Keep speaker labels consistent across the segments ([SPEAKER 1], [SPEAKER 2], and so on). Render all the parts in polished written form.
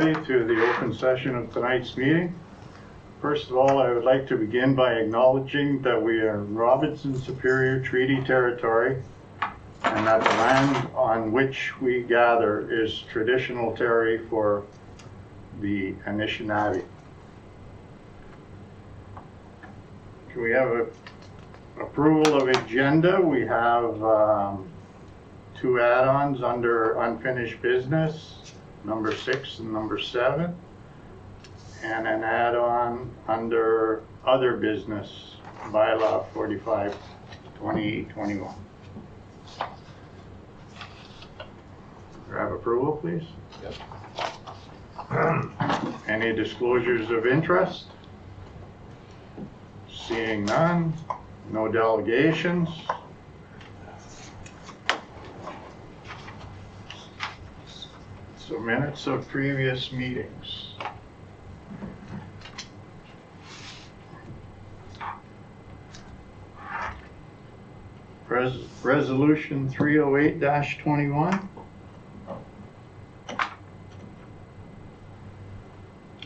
[SPEAKER 1] everybody to the open session of tonight's meeting. First of all, I would like to begin by acknowledging that we are in Robinson Superior Treaty Territory and that the land on which we gather is traditional territory for the Anishinaabe. Can we have a approval of agenda? We have two add-ons under unfinished business, number 6 and number 7, and an add-on under other business, bylaw 45, 2021. Have approval, please?
[SPEAKER 2] Yep.
[SPEAKER 1] Any disclosures of interest? Seeing none, no delegations. So minutes of previous meetings. Resolution 308-21.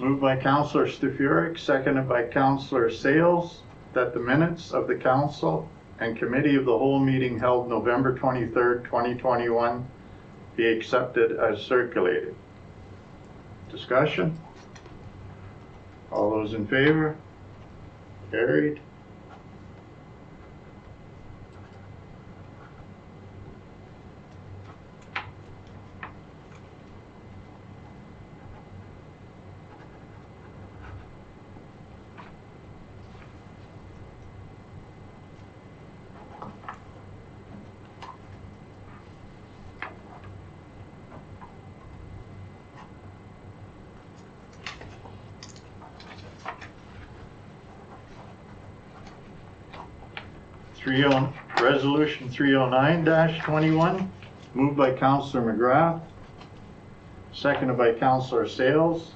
[SPEAKER 1] Moved by Councillor Stefuric, seconded by Councillor Sales, that the minutes of the Council and Committee of the Whole meeting held November 23rd, 2021 be accepted as circulated. Discussion? All those in favor? Carried. Resolution 309-21, moved by Councillor McGrath, seconded by Councillor Sales,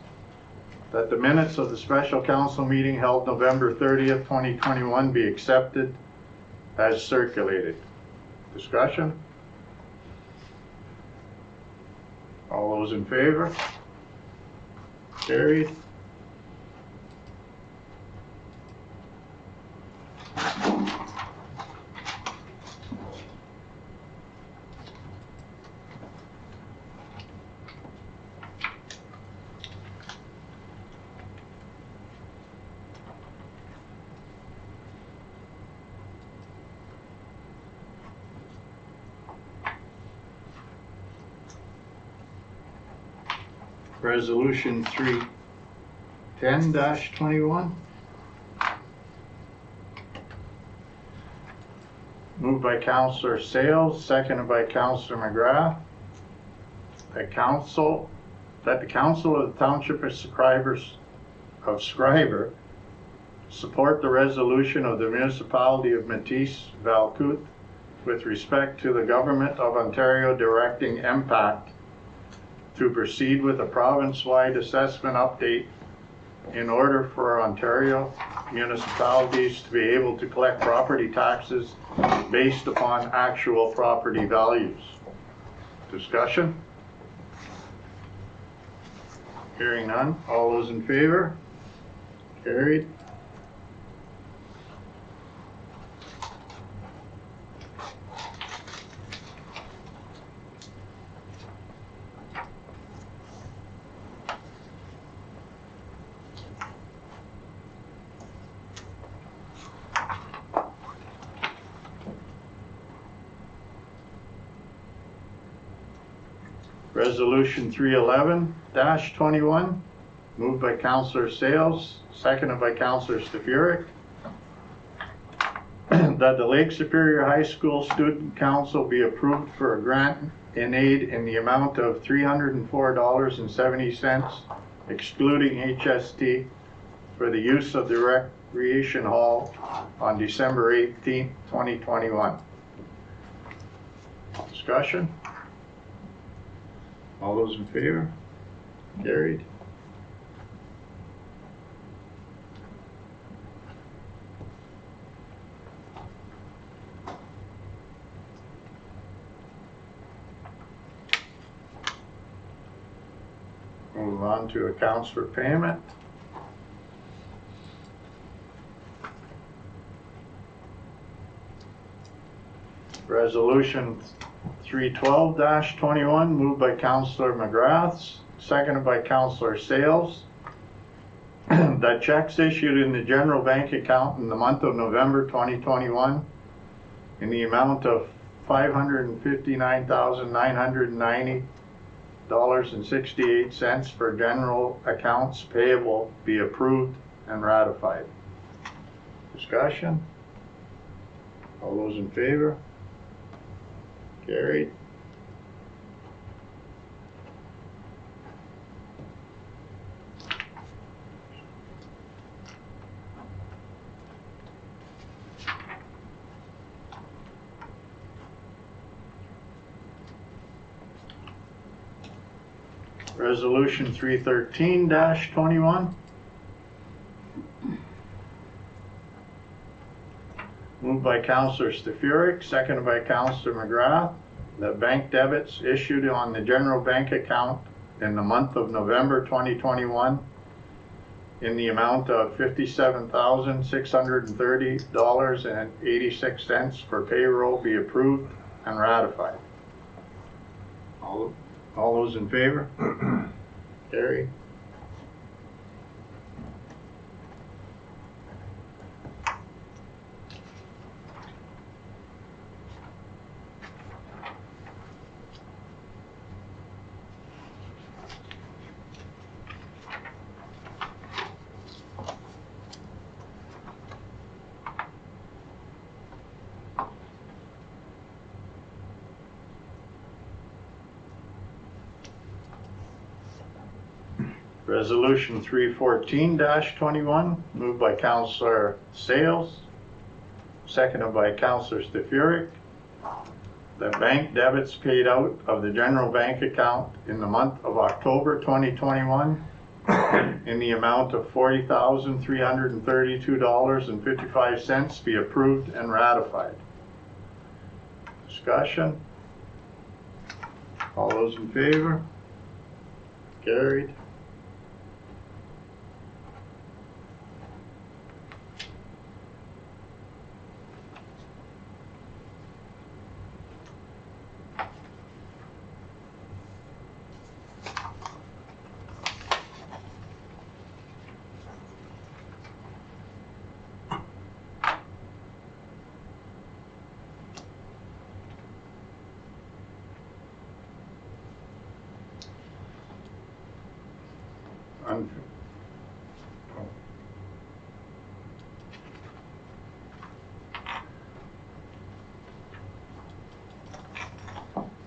[SPEAKER 1] that the minutes of the special council meeting held November 30th, 2021 be accepted as circulated. Discussion? All those in favor? Carried. Resolution 310-21. Moved by Councillor Sales, seconded by Councillor McGrath. The Council of the Township of Scriber support the resolution of the Municipality of Métis-Valcourt with respect to the Government of Ontario directing MPACT to proceed with a province-wide assessment update in order for Ontario municipalities to be able to collect property taxes based upon actual property values. Discussion? Hearing none. All those in favor? Carried. Resolution 311-21, moved by Councillor Sales, seconded by Councillor Stefuric, that the Lake Superior High School Student Council be approved for a grant in aid in the amount of $304.70, excluding HST, for the use of the Recreation Hall on December 18th, 2021. Discussion? All those in favor? Carried. Move on to accounts for payment. Resolution 312-21, moved by Councillor McGrath, seconded by Councillor Sales, that checks issued in the general bank account in the month of November 2021 in the amount of $559,990.68 for general accounts payable be approved and ratified. Discussion? All those in favor? Carried. Resolution 313-21. Moved by Councillor Stefuric, seconded by Councillor McGrath, that bank debits issued on the general bank account in the month of November 2021 in the amount of $57,630.86 for payroll be approved and ratified. All those in favor? Carried. Resolution 314-21, moved by Councillor Sales, seconded by Councillor Stefuric, that bank debits paid out of the general bank account in the month of October 2021 in the amount of $40,332.55 be approved and ratified. Discussion? All those in favor? Carried.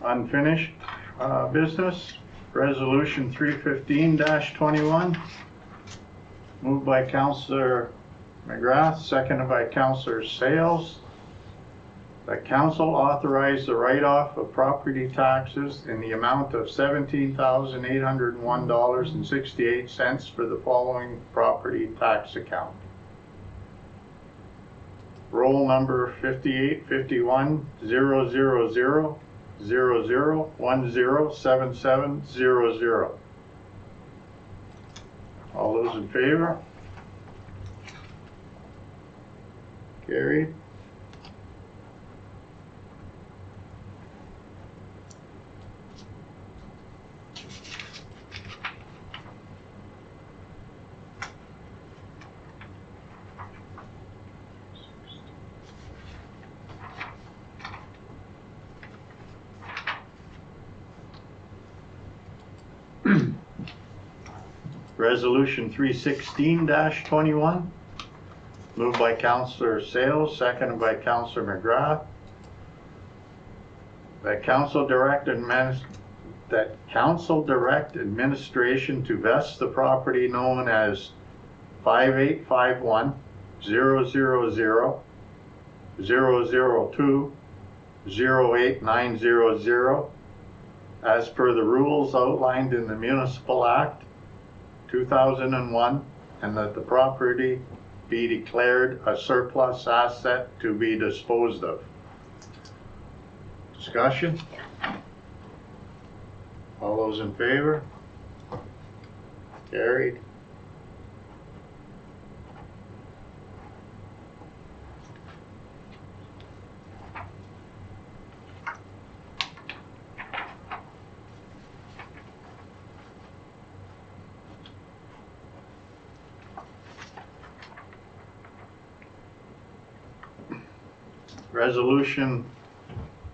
[SPEAKER 1] Unfinished business. Resolution 315-21, moved by Councillor McGrath, seconded by Councillor Sales, that council authorize the write-off of property taxes in the amount of $17,801.68 for the following property tax account. Roll number 5851-000. 00107700. All those in favor? Carried. Resolution 316-21, moved by Councillor Sales, seconded by Councillor McGrath, that council direct administration to vest the property known as 5851 000 002 08900 as per the rules outlined in the Municipal Act 2001, and that the property be declared a surplus asset to be disposed of. Discussion? All those in favor? Carried. Resolution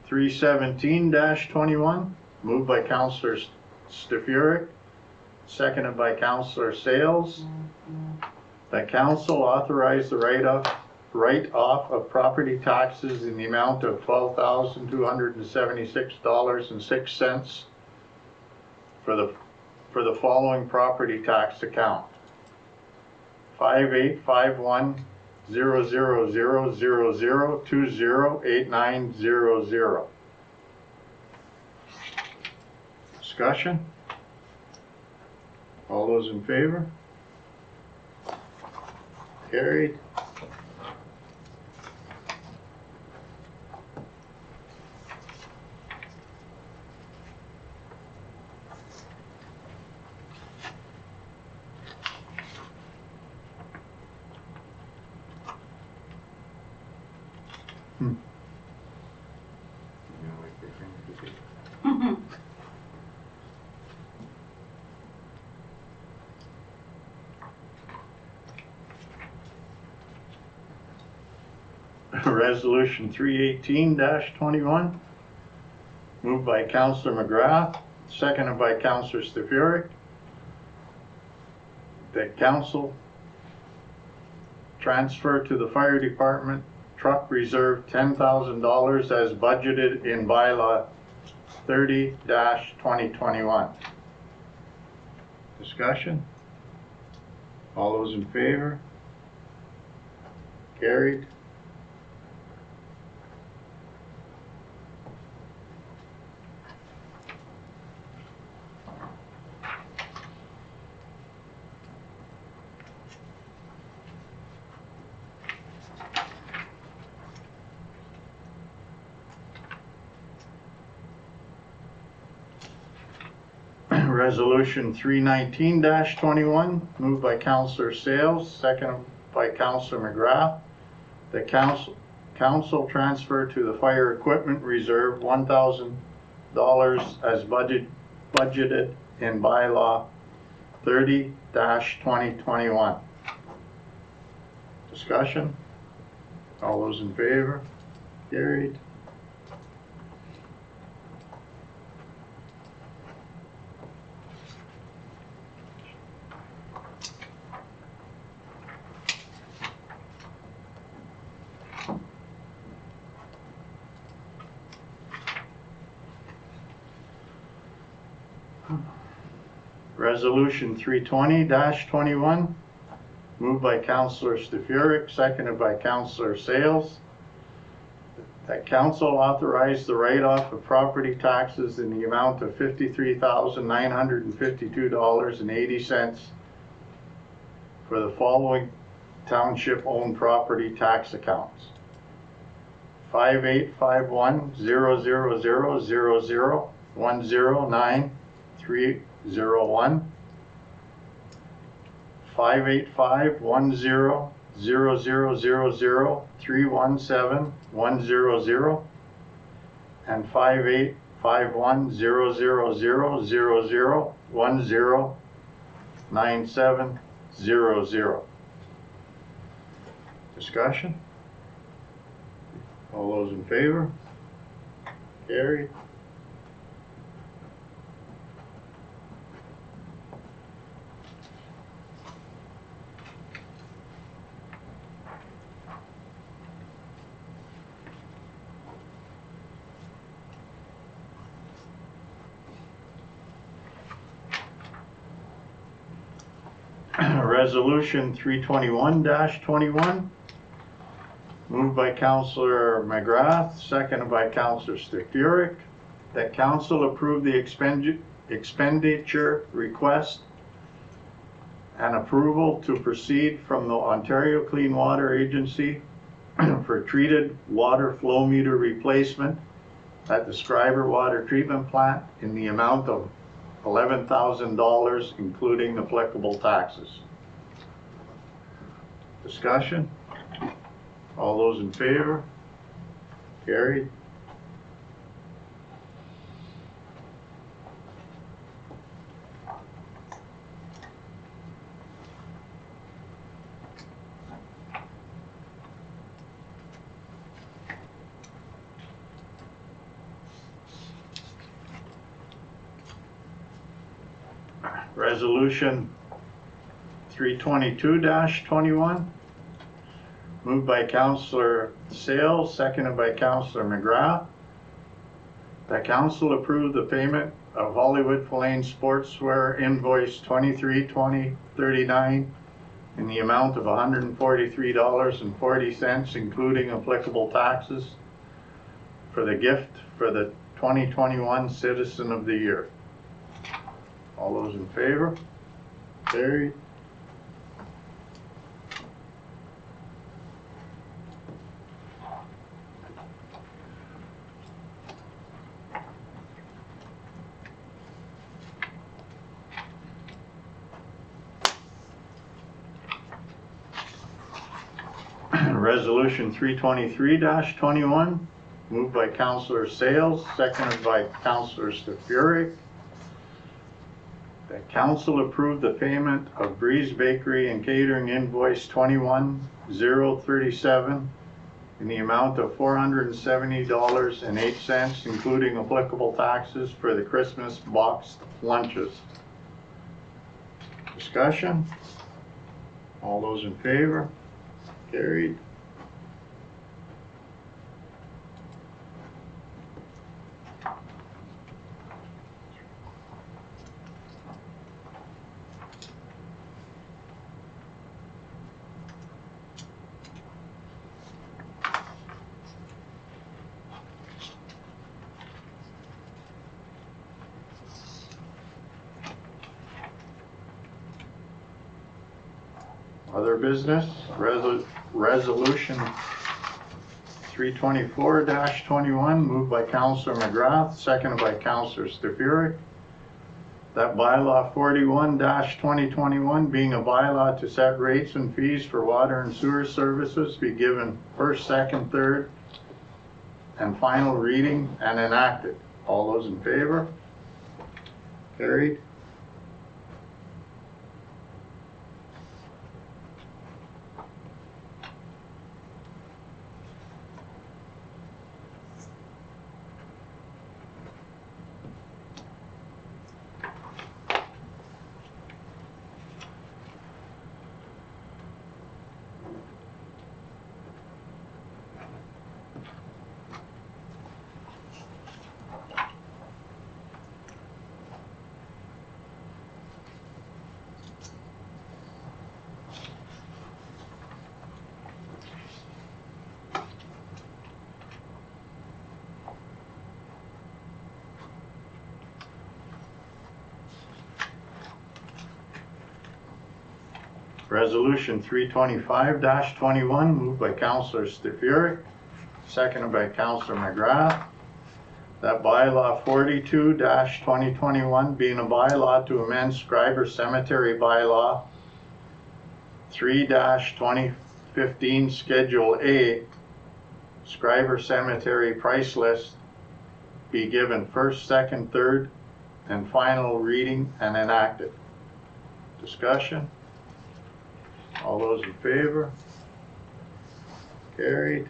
[SPEAKER 1] 317-21, moved by Councillor Stefuric, seconded by Councillor Sales. That council authorize the write-off of property taxes in the amount of $12,276.06 for the following property tax account: 58510000208900. Discussion? All those in favor? Carried. Resolution 318-21, moved by Councillor McGrath, seconded by Councillor Stefuric. That council transfer to the fire department truck reserve $10,000 as budgeted in bylaw 30-2021. Discussion? All those in favor? Carried. Resolution 319-21, moved by Councillor Sales, seconded by Councillor McGrath. The council transfer to the fire equipment reserve $1,000 as budgeted in bylaw 30-2021. Discussion? All those in favor? Carried. Resolution 320-21, moved by Councillor Stefuric, seconded by Councillor Sales. That council authorized the write-off of property taxes in the amount of $53,952.80 for the following township-owned property tax accounts: 58510000109301, 58510000317100, and 58510000109700. Discussion? All those in favor? Carried. Resolution 321-21, moved by Councillor McGrath, seconded by Councillor Stefuric. That council approve the expenditure request and approval to proceed from the Ontario Clean Water Agency for treated water flow meter replacement at the Scriber water treatment plant in the amount of $11,000, including applicable taxes. Discussion? All those in favor? Carried. Resolution 322-21, moved by Councillor Sales, seconded by Councillor McGrath. That council approved the payment of Hollywood Plain Sportswear invoice 23-2039 in the amount of $143.40, including applicable taxes, for the gift for the 2021 Citizen of the Year. All those in favor? Carried. Resolution 323-21, moved by Councillor Sales, seconded by Councillor Stafuric. The council approved the payment of Breeze Bakery and Catering invoice 21037 in the amount of $470.08, including applicable taxes, for the Christmas boxed lunches. Discussion? All those in favor? Carried. Other business, resolution 324-21, moved by Councillor McGrath, seconded by Councillor Stafuric. That bylaw 41-2021, being a bylaw to set rates and fees for water and sewer services, be given first, second, third, and final reading and enacted. All those in favor? Carried. Resolution 325-21, moved by Councillor Stafuric, seconded by Councillor McGrath. That bylaw 42-2021, being a bylaw to amend Schreiber Cemetery bylaw 3-2015 Schedule A, Schreiber Cemetery price list, be given first, second, third, and final reading and enacted. Discussion? All those in favor? Carried.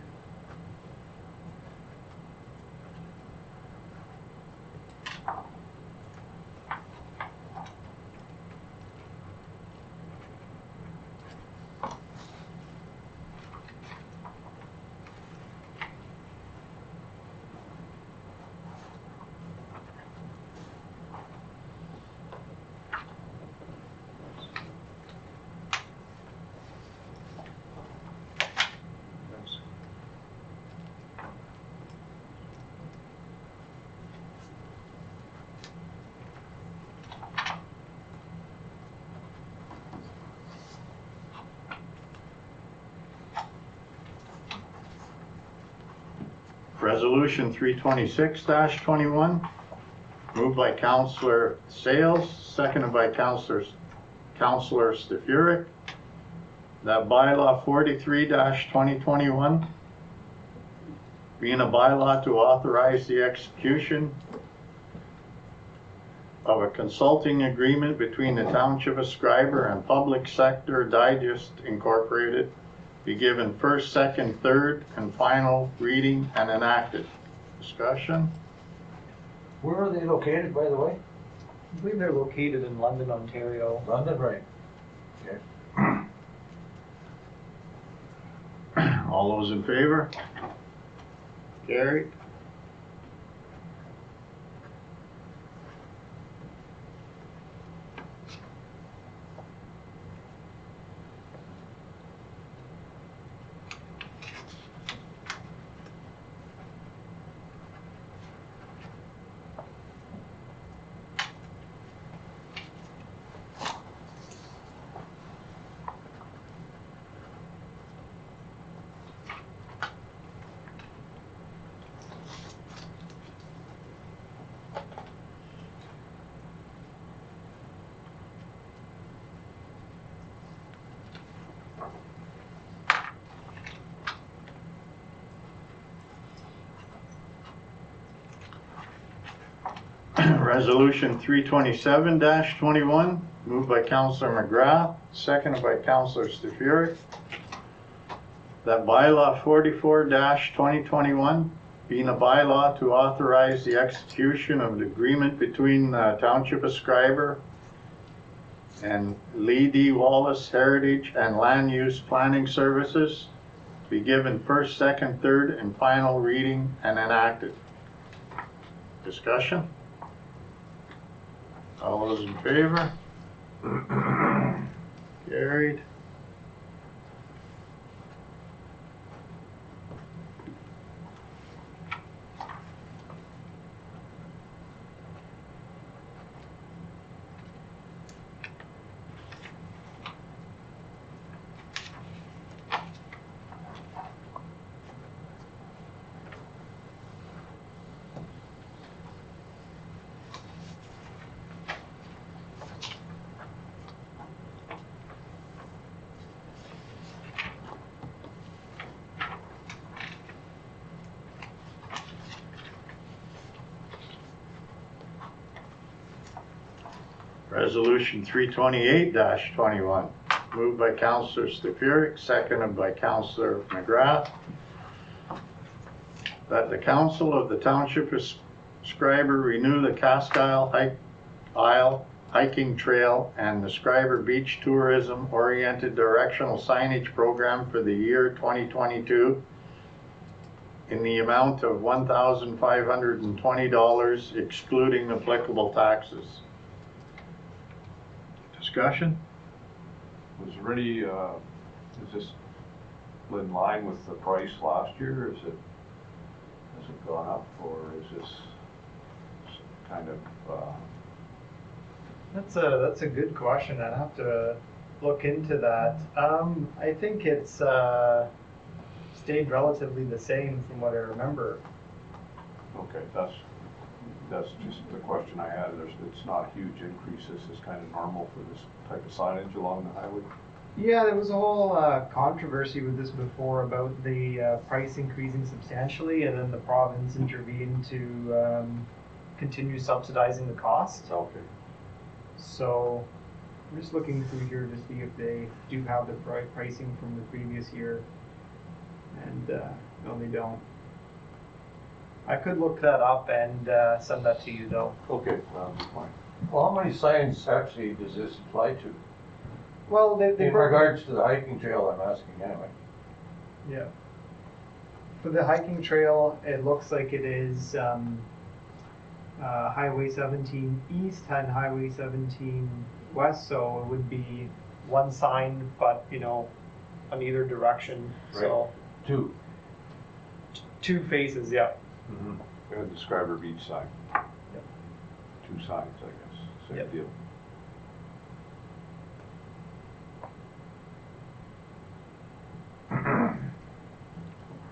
[SPEAKER 1] Resolution 326-21, Moved by Councillor Sales, seconded by Councillor Stefuric, that bylaw 43-2021, being a bylaw to authorize the execution of a consulting agreement between the Township of Schreiber and Public Sector Digest Incorporated, be given first, second, third, and final reading and enacted. Discussion?
[SPEAKER 2] Where are they located, by the way?
[SPEAKER 3] I believe they're located in London, Ontario.
[SPEAKER 2] London, right. Okay.
[SPEAKER 1] All those in favor? Carried. Resolution 327-21, moved by Councillor McGrath, seconded by Councillor Stefuric, that bylaw 44-2021, being a bylaw to authorize the execution of an agreement between the Township of Schreiber and Lee D. Wallace Heritage and Land Use Planning Services, be given first, second, third, and final reading and enacted. Discussion? All those in favor? Carried. Resolution 328-21, moved by Councillor Stefuric, seconded by Councillor McGrath, that the Council of the Township of Schreiber renew the Cask Isle Hiking Trail and the Schreiber Beach Tourism Oriented Directional Signage Program for the year 2022 in the amount of $1,520, excluding applicable taxes. Discussion?
[SPEAKER 4] Was there any, is this in line with the price last year? Has it gone up, or is this kind of,
[SPEAKER 3] That's a good question. I'd have to look into that. I think it's stayed relatively the same from what I remember.
[SPEAKER 4] okay, that's just the question I had. It's not a huge increase. This is kind of normal for this type of signage along the highway.
[SPEAKER 3] Yeah, there was a whole controversy with this before about the price increasing substantially, and then the province intervened to continue subsidizing the cost.
[SPEAKER 4] Okay.
[SPEAKER 3] So I'm just looking through here to see if they do have the pricing from the previous year, and no, they don't. I could look that up and send that to you, though.
[SPEAKER 4] Okay, that'll be fine.
[SPEAKER 2] Well, how many signs actually does this apply to?
[SPEAKER 3] Well, they
[SPEAKER 2] In regards to the hiking trail, I'm asking anyway.
[SPEAKER 3] Yeah. For the hiking trail, it looks like it is Highway 17 East and Highway 17 West, so it would be one sign, but on either direction.
[SPEAKER 2] Right.
[SPEAKER 3] So
[SPEAKER 2] Two.
[SPEAKER 3] two faces, yeah.
[SPEAKER 4] Mm-hmm. And the Scriber Beach sign.
[SPEAKER 3] Yep.
[SPEAKER 4] Two signs, I guess. Same
[SPEAKER 3] Yep.
[SPEAKER 4] deal.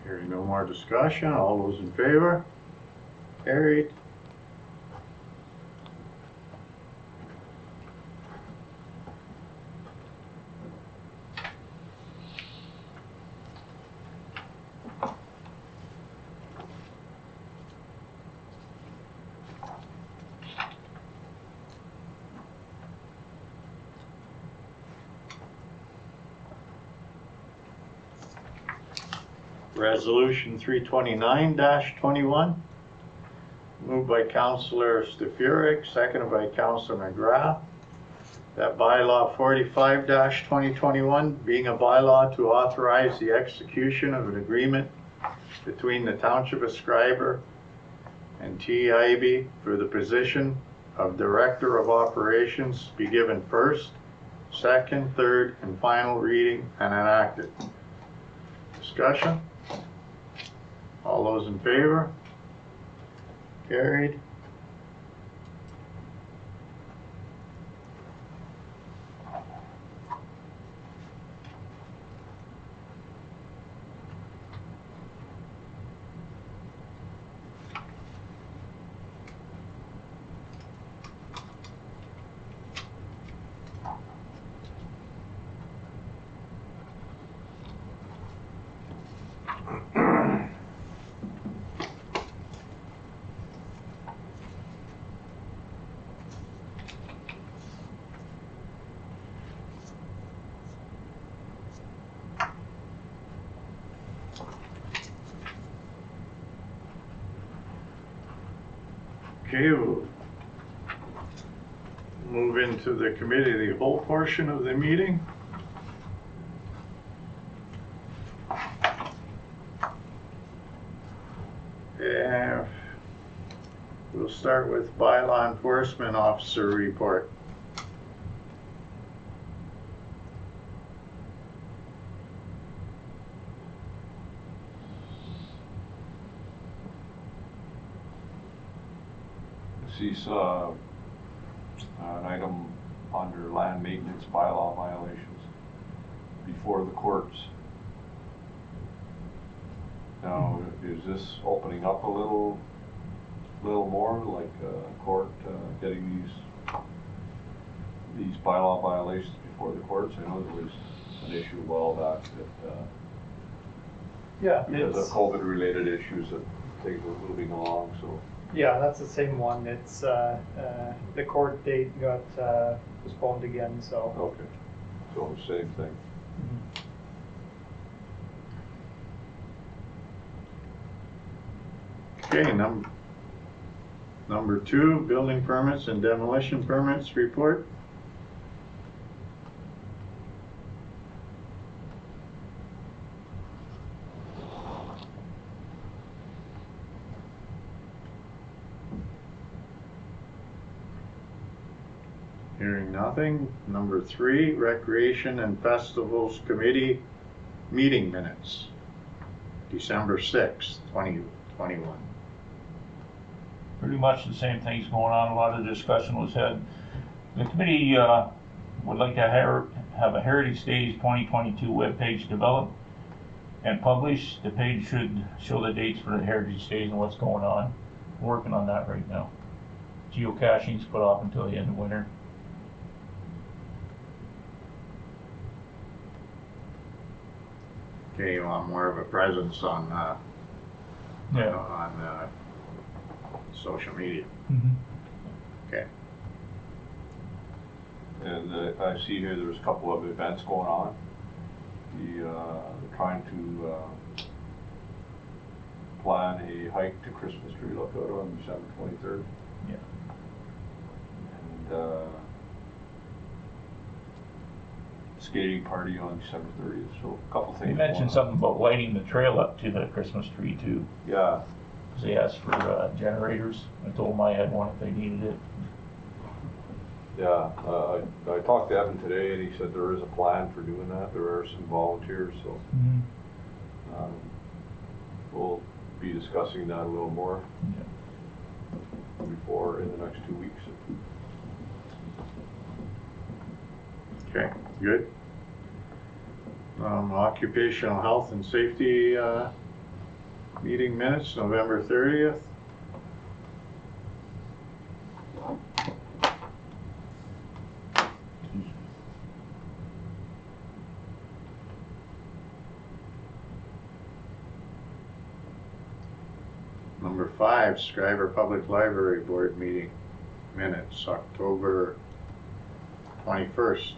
[SPEAKER 1] Hearing no more discussion, all those in favor? Carried. Resolution 329-21, moved by Councillor Stefurek, seconded by Councillor McGrath, that bylaw 45-2021 being a bylaw to authorize the execution of an agreement between the Township of Schreiber and TIB for the position of Director of Operations be given first, second, third, and final reading and enacted. Discussion? All those in favor? Carried. Okay, we'll move into the committee of the whole portion of the meeting. And we'll start with bylaw enforcement officer report.
[SPEAKER 4] This is an item under land maintenance bylaw violations before the courts. Now, is this opening up a little more, like court getting these bylaw violations before the courts? I know there was an issue a while back that because of COVID-related issues that things were moving along. So
[SPEAKER 3] yeah, that's the same one. It's the court date got postponed again, so.
[SPEAKER 4] okay, so the same thing.
[SPEAKER 1] Okay, number 2, building permits and demolition permits report. Hearing nothing. Number 3, recreation and festivals committee meeting minutes, December 6th, 2021.
[SPEAKER 5] Pretty much the same things going on. A lot of discussion was had. The committee would like to have a Heritage Days 2022 webpage developed and published. The page should show the dates for the Heritage Days and what's going on. We're working on that right now. Geocaching's put off until the end of winter.
[SPEAKER 1] Okay, you want more of a presence on social media. Okay.
[SPEAKER 4] And I see here there's a couple of events going on. They're trying to plan a hike to Christmas Tree Lookout on December 23rd.
[SPEAKER 5] Yeah.
[SPEAKER 4] And skating party on December 30th. So a couple things.
[SPEAKER 5] You mentioned something about lighting the trail up to the Christmas tree too.
[SPEAKER 4] Yeah.
[SPEAKER 5] Because they asked for generators. I told them I had one if they needed it.
[SPEAKER 4] Yeah, I talked to Evan today, and he said there is a plan for doing that. There are some volunteers, so we'll be discussing that a little more before in the next 2 weeks.
[SPEAKER 1] Okay, good. Occupational health and safety meeting minutes, November 30th. Number 5, Scriber Public Library Board meeting minutes, October 21st.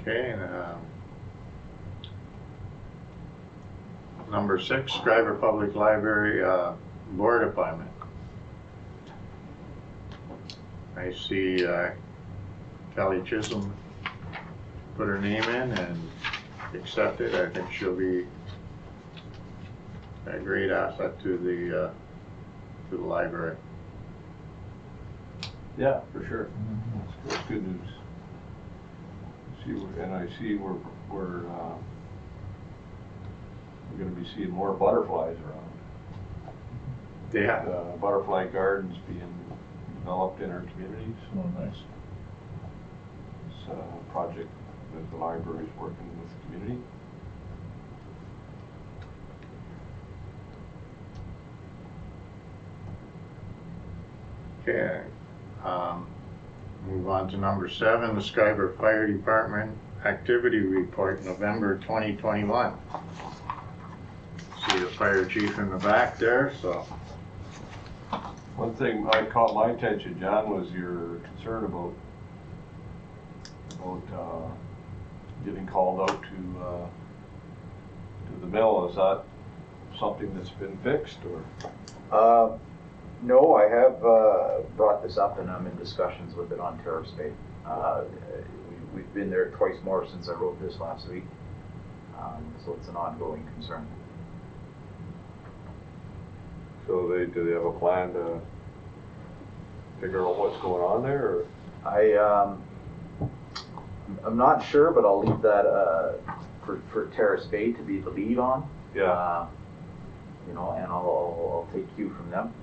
[SPEAKER 1] Okay, number 6, Scriber Public Library board appointment. I see Kelly Chisholm put her name in and accepted. I think she'll be a great asset to the library.
[SPEAKER 4] Yeah, for sure. That's good news. And I see we're going to be seeing more butterflies around.
[SPEAKER 1] Yeah.
[SPEAKER 4] Butterfly gardens being developed in our communities.
[SPEAKER 5] Oh, nice.
[SPEAKER 4] It's a project that the library is working with the community.
[SPEAKER 1] Okay. Move on to number 7, the Schreiber Fire Department Activity Report, November 2021. See the fire chief in the back there, so.
[SPEAKER 4] One thing that caught my attention, John, was your concern about getting called out to the mill. Is that something that's been fixed, or?
[SPEAKER 6] No, I have brought this up, and I'm in discussions with it on Terrace Bay. We've been there twice more since I wrote this last week, so it's an ongoing concern.
[SPEAKER 4] So do they have a plan to figure out what's going on there, or?
[SPEAKER 6] I'm not sure, but I'll leave that for Terrace Bay to be the lead on.
[SPEAKER 4] Yeah.
[SPEAKER 6] You know, and I'll take cue from them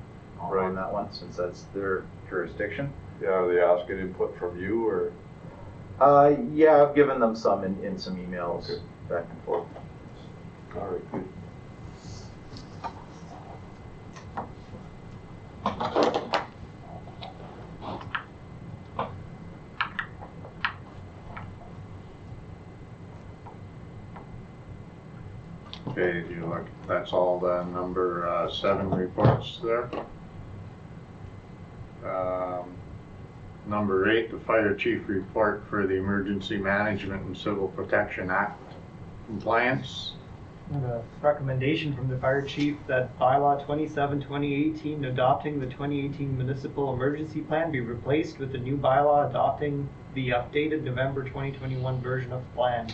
[SPEAKER 4] Right.
[SPEAKER 6] on that one, since that's their jurisdiction.
[SPEAKER 4] Yeah, are they asking input from you, or?
[SPEAKER 6] Yeah, I've given them some in some emails,
[SPEAKER 4] Okay.
[SPEAKER 6] back and forth.
[SPEAKER 4] All right, good.
[SPEAKER 1] Okay, do you look, that's all the number 7 reports there. Number 8, the fire chief report for the Emergency Management and Civil Protection Act compliance.
[SPEAKER 3] The recommendation from the fire chief that bylaw 27/2018 adopting the 2018 municipal emergency plan be replaced with the new bylaw adopting the updated November 2021 version of the plan.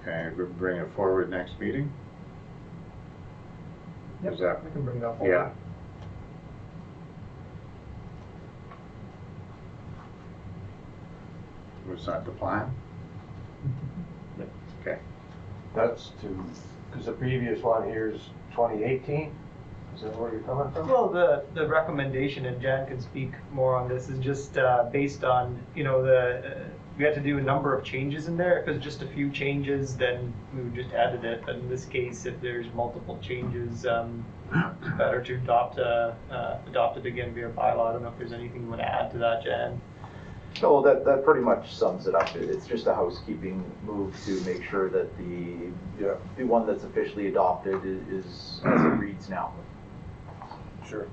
[SPEAKER 1] Okay, we'll bring it forward next meeting.
[SPEAKER 3] Yep,
[SPEAKER 1] Is that,
[SPEAKER 3] I can bring that forward.
[SPEAKER 1] yeah. Was that the plan? Okay.
[SPEAKER 2] That's because the previous one here is 2018. Is that where you're coming from?
[SPEAKER 3] Well, the recommendation, and Jan can speak more on this, is just based on, you know, we had to do a number of changes in there. If it was just a few changes, then we would just added it. But in this case, if there's multiple changes, it's better to adopt it again via bylaw. I don't know if there's anything you want to add to that, Jan.
[SPEAKER 6] No, that pretty much sums it up. It's just a housekeeping move to make sure that the one that's officially adopted is as it reads now.
[SPEAKER 2] Sure.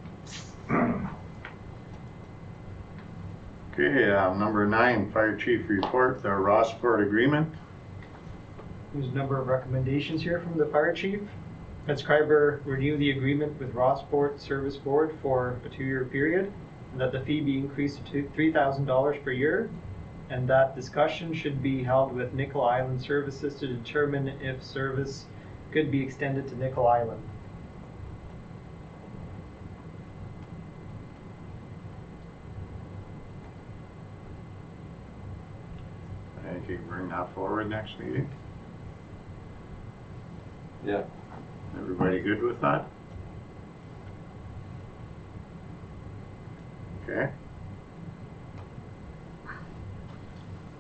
[SPEAKER 1] Okay, number 9, fire chief report, the Rossport agreement.
[SPEAKER 3] There's a number of recommendations here from the fire chief. That Scriber renew the agreement with Rossport Service Board for a 2-year period, and that the fee be increased to $3,000 per year, and that discussion should be held with Nickel Island Services to determine if service could be extended to Nickel Island.
[SPEAKER 1] I think you can bring that forward next meeting.
[SPEAKER 4] Yeah.
[SPEAKER 1] Everybody good with that? Okay.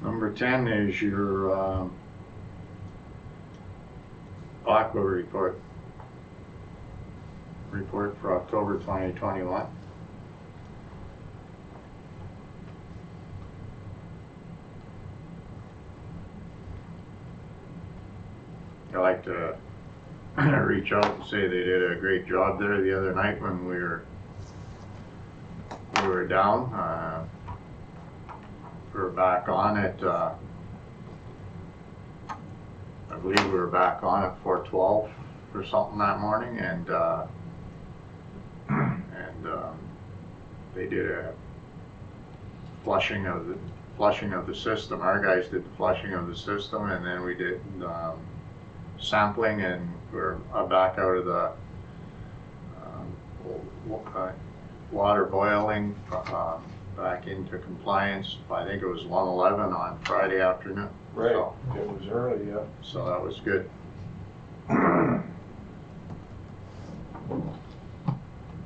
[SPEAKER 1] Number 10 is your Aqua report. Report for October 2021. I like to reach out and say they did a great job there the other night when we were down. We were back on it. I believe we were back on at 4:12 or something that morning, and they did a flushing of the system. Our guys did the flushing of the system, and then we did sampling, and we're back out of the water boiling, back into compliance. I think it was 1:11 on Friday afternoon.
[SPEAKER 2] Right,
[SPEAKER 1] So,
[SPEAKER 2] it was early, yeah.
[SPEAKER 1] so that was good.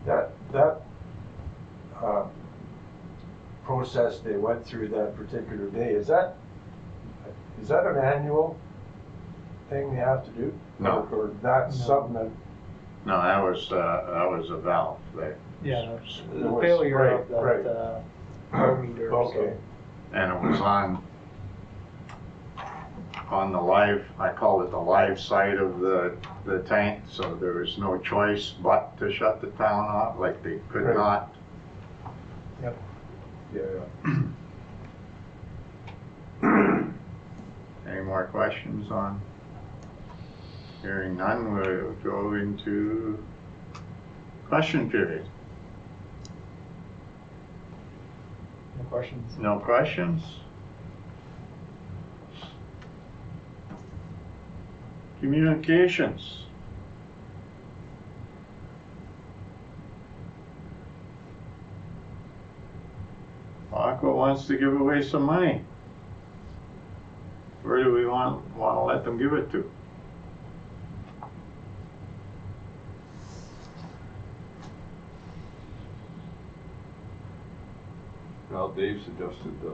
[SPEAKER 2] That process they went through that particular day, is that an annual thing they have to do?
[SPEAKER 1] No.
[SPEAKER 2] Or that's
[SPEAKER 3] No.
[SPEAKER 2] something that,
[SPEAKER 1] No, that was a valve.
[SPEAKER 3] Yeah,
[SPEAKER 2] It
[SPEAKER 3] the
[SPEAKER 2] was-
[SPEAKER 3] failure of
[SPEAKER 2] right,
[SPEAKER 3] that flow meter.
[SPEAKER 2] okay,
[SPEAKER 1] And it was on the live, I call it the live side of the tank, so there was no choice but to shut the town off, like they could
[SPEAKER 2] Right.
[SPEAKER 1] not.
[SPEAKER 2] yeah.
[SPEAKER 1] Any more questions on? Hearing none, we'll go into question period.
[SPEAKER 3] No questions.
[SPEAKER 1] No questions? Communications. Aqua wants to give away some money. Where do we want to let them give it to?
[SPEAKER 4] Well, Dave suggested the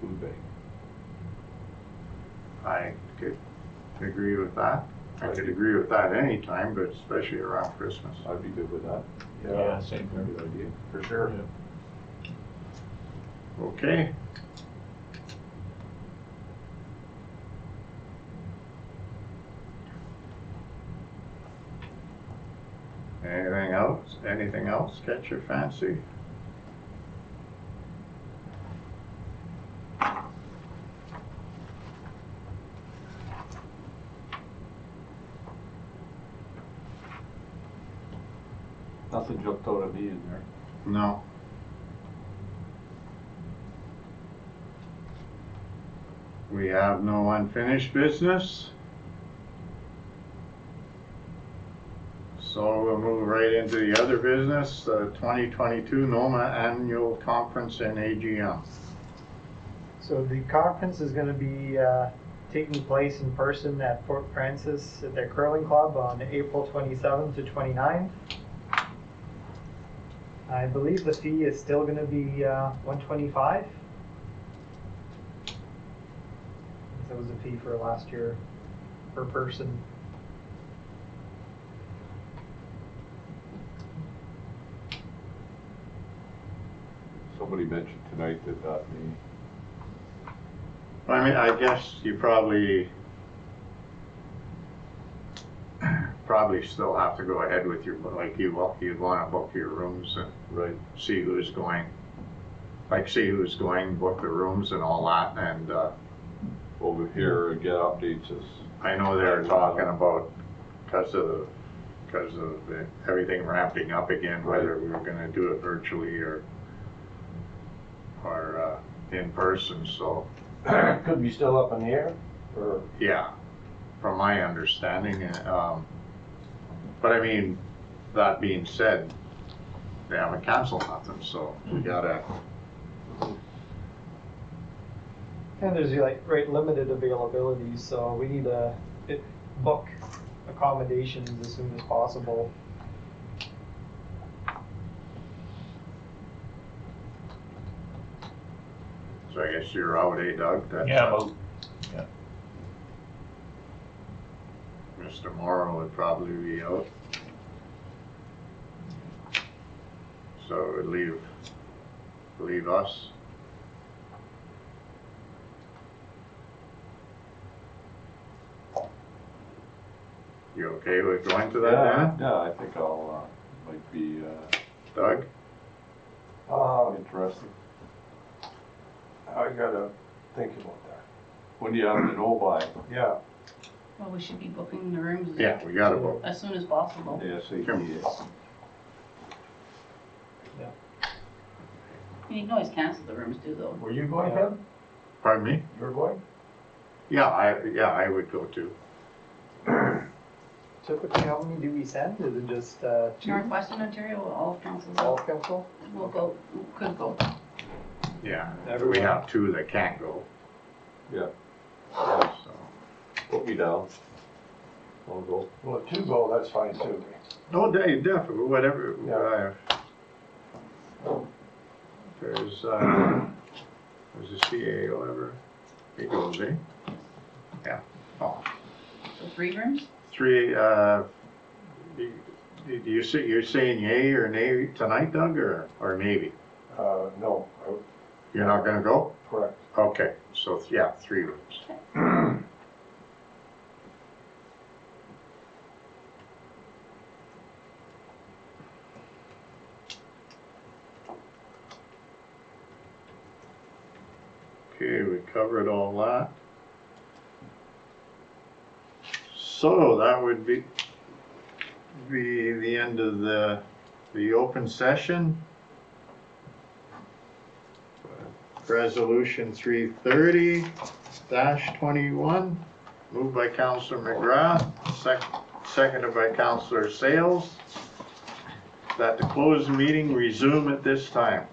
[SPEAKER 4] food bank.
[SPEAKER 1] I could agree with that. I could agree with that anytime, but especially around Christmas.
[SPEAKER 4] I'd be good with that.
[SPEAKER 5] Yeah, same here.
[SPEAKER 4] Good idea.
[SPEAKER 2] For sure.
[SPEAKER 1] Okay. Anything else? Anything else catch your fancy?
[SPEAKER 4] Nothing jumped out at me in there.
[SPEAKER 1] No. We have no unfinished business. So we'll move right into the other business, the 2022 NOMA Annual Conference and AGM.
[SPEAKER 3] So the conference is going to be taking place in person at Fort Francis at their curling club on April 27th to 29th. I believe the fee is still going to be $125. That was the fee for last year per person.
[SPEAKER 4] Somebody mentioned tonight that may,
[SPEAKER 1] I mean, I guess you probably still have to go ahead with your, like you'd want to book your rooms and
[SPEAKER 4] right,
[SPEAKER 1] see who's going, book the rooms and all that, and
[SPEAKER 4] over here and get updates as.
[SPEAKER 1] I know they're talking about, because of everything ramping up again, whether we were gonna do it virtually or in person, so,
[SPEAKER 2] Could be still up in the air, or,
[SPEAKER 1] yeah, from my understanding, but I mean, that being said, they haven't canceled nothing, so we gotta,
[SPEAKER 3] And there's like limited availability, so we need to book accommodations as soon as possible.
[SPEAKER 1] so I guess you're out, Doug? That's,
[SPEAKER 5] Yeah, about,
[SPEAKER 1] Mr. Morrow would probably be out. So it would leave us. You okay with going to that, Dan?
[SPEAKER 4] Yeah, I think I'll, might be,
[SPEAKER 1] Doug?
[SPEAKER 4] interesting.
[SPEAKER 2] I gotta think about that.
[SPEAKER 4] When do you have to know by?
[SPEAKER 2] Yeah,
[SPEAKER 7] Well, we should be booking the rooms
[SPEAKER 1] Yeah, we gotta vote.
[SPEAKER 7] as soon as possible.
[SPEAKER 4] ASAP.
[SPEAKER 7] You can always cancel the rooms too, though.
[SPEAKER 2] were you going, Ken?
[SPEAKER 1] Pardon me?
[SPEAKER 2] You were going?
[SPEAKER 1] Yeah, I would go too.
[SPEAKER 3] Typically, how many do we send? Is it just, 2?
[SPEAKER 7] Northwestern Ontario, all councils
[SPEAKER 3] All council?
[SPEAKER 7] will go, could go.
[SPEAKER 1] Yeah,
[SPEAKER 3] Everyone.
[SPEAKER 1] we have 2 that can't go,
[SPEAKER 4] Yeah,
[SPEAKER 1] so.
[SPEAKER 4] put me down. I'll go.
[SPEAKER 2] Well, if 2 go, that's fine too.
[SPEAKER 1] No, definitely, whatever.
[SPEAKER 2] Yeah.
[SPEAKER 1] There's a CAO ever, he goes, eh? Yeah, oh,
[SPEAKER 7] So 3 rooms?
[SPEAKER 1] 3, you're saying yay or nay tonight, Doug, or maybe?
[SPEAKER 2] No,
[SPEAKER 1] You're not gonna go?
[SPEAKER 2] correct.
[SPEAKER 1] Okay, so, yeah, 3 rooms. Okay, we covered all that. So that would be the end of the open session. Resolution 330-21, moved by Councillor McGrath, seconded by Councillor Sales, that the closed meeting resume at this time.